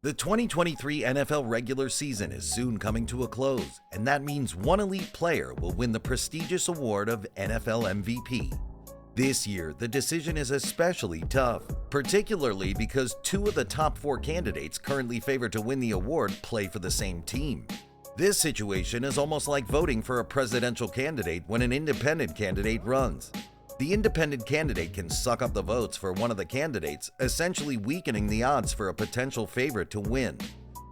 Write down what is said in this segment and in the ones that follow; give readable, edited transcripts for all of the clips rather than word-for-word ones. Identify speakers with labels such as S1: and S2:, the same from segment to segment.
S1: The 2023 NFL regular season is soon coming to a close, and that means one elite player will win the prestigious award of NFL MVP. This year, the decision is especially tough, particularly because two of the top four candidates currently favored to win the award play for the same team. This situation is almost like voting for a presidential candidate when an independent candidate runs. The independent candidate can suck up the votes for one of the candidates, essentially weakening the odds for a potential favorite to win.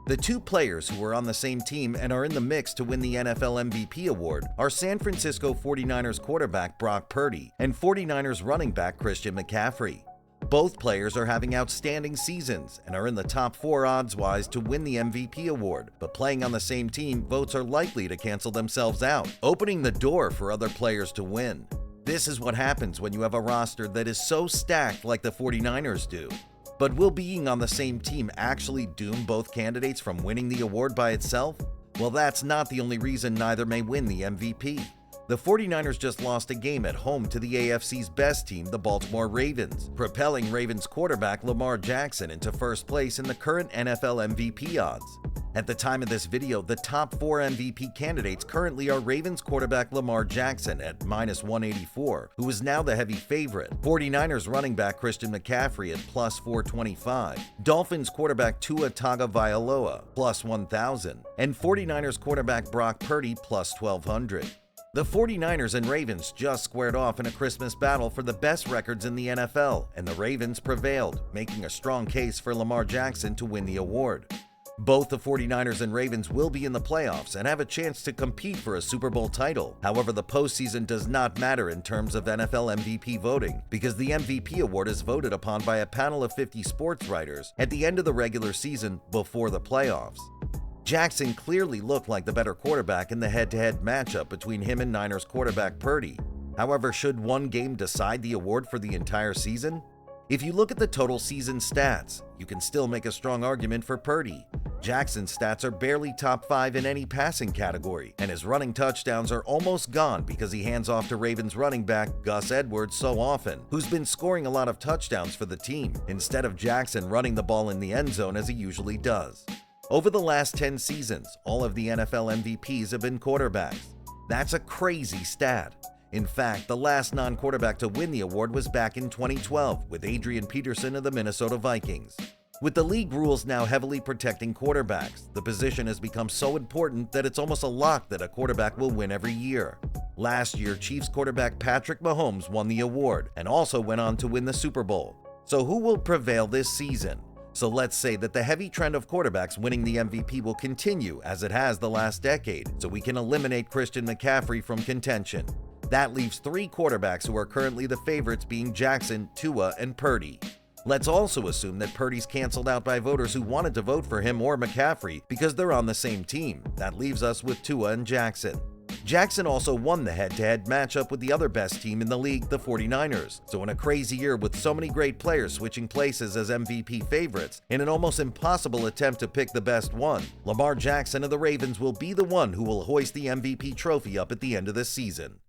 S1: The two players who are on the same team and are in the mix to win the NFL MVP award are San Francisco 49ers quarterback Brock Purdy and 49ers running back Christian McCaffrey. Both players are having outstanding seasons and are in the top four odds-wise to win the MVP award, but playing on the same team, votes are likely to cancel themselves out, opening the door for other players to win. This is what happens when you have a roster that is so stacked like the 49ers do. But will being on the same team actually doom both candidates from winning the award by itself? Well, that's not the only reason neither may win the MVP. The 49ers just lost a game at home to the AFC's best team, the Baltimore Ravens, propelling Ravens quarterback Lamar Jackson into first place in the current NFL MVP odds. At the time of this video, the top four MVP candidates currently are Ravens quarterback Lamar Jackson at -184, who is now the heavy favorite, 49ers running back Christian McCaffrey at +425, Dolphins quarterback Tua Tagovailoa +1000, and 49ers quarterback Brock Purdy +1200. The 49ers and Ravens just squared off in a Christmas battle for the best records in the NFL, and the Ravens prevailed, making a strong case for Lamar Jackson to win the award. Both the 49ers and Ravens will be in the playoffs and have a chance to compete for a Super Bowl title. However, the postseason does not matter in terms of NFL MVP voting because the MVP award is voted upon by a panel of 50 sports writers at the end of the regular season before the playoffs. Jackson clearly looked like the better quarterback in the head-to-head matchup between him and Niners quarterback Purdy. However, should one game decide the award for the entire season? If you look at the total season stats, you can still make a strong argument for Purdy. Jackson's stats are barely top 5 in any passing category, and his running touchdowns are almost gone because he hands off to Ravens running back Gus Edwards so often, who's been scoring a lot of touchdowns for the team, instead of Jackson running the ball in the end zone as he usually does. Over the last 10 seasons, all of the NFL MVPs have been quarterbacks. That's a crazy stat. In fact, the last non-quarterback to win the award was back in 2012 with Adrian Peterson of the Minnesota Vikings. With the league rules now heavily protecting quarterbacks, the position has become so important that it's almost a lock that a quarterback will win every year. Last year, Chiefs quarterback Patrick Mahomes won the award and also went on to win the Super Bowl. So who will prevail this season? So let's say that the heavy trend of quarterbacks winning the MVP will continue as it has the last decade, so we can eliminate Christian McCaffrey from contention. That leaves three quarterbacks who are currently the favorites, being Jackson, Tua, and Purdy. Let's also assume that Purdy's canceled out by voters who wanted to vote for him or McCaffrey because they're on the same team. That leaves us with Tua and Jackson. Jackson also won the head-to-head matchup with the other best team in the league, the 49ers. So in a crazy year with so many great players switching places as MVP favorites, in an almost impossible attempt to pick the best one, Lamar Jackson of the Ravens will be the one who will hoist the MVP trophy up at the end of the season.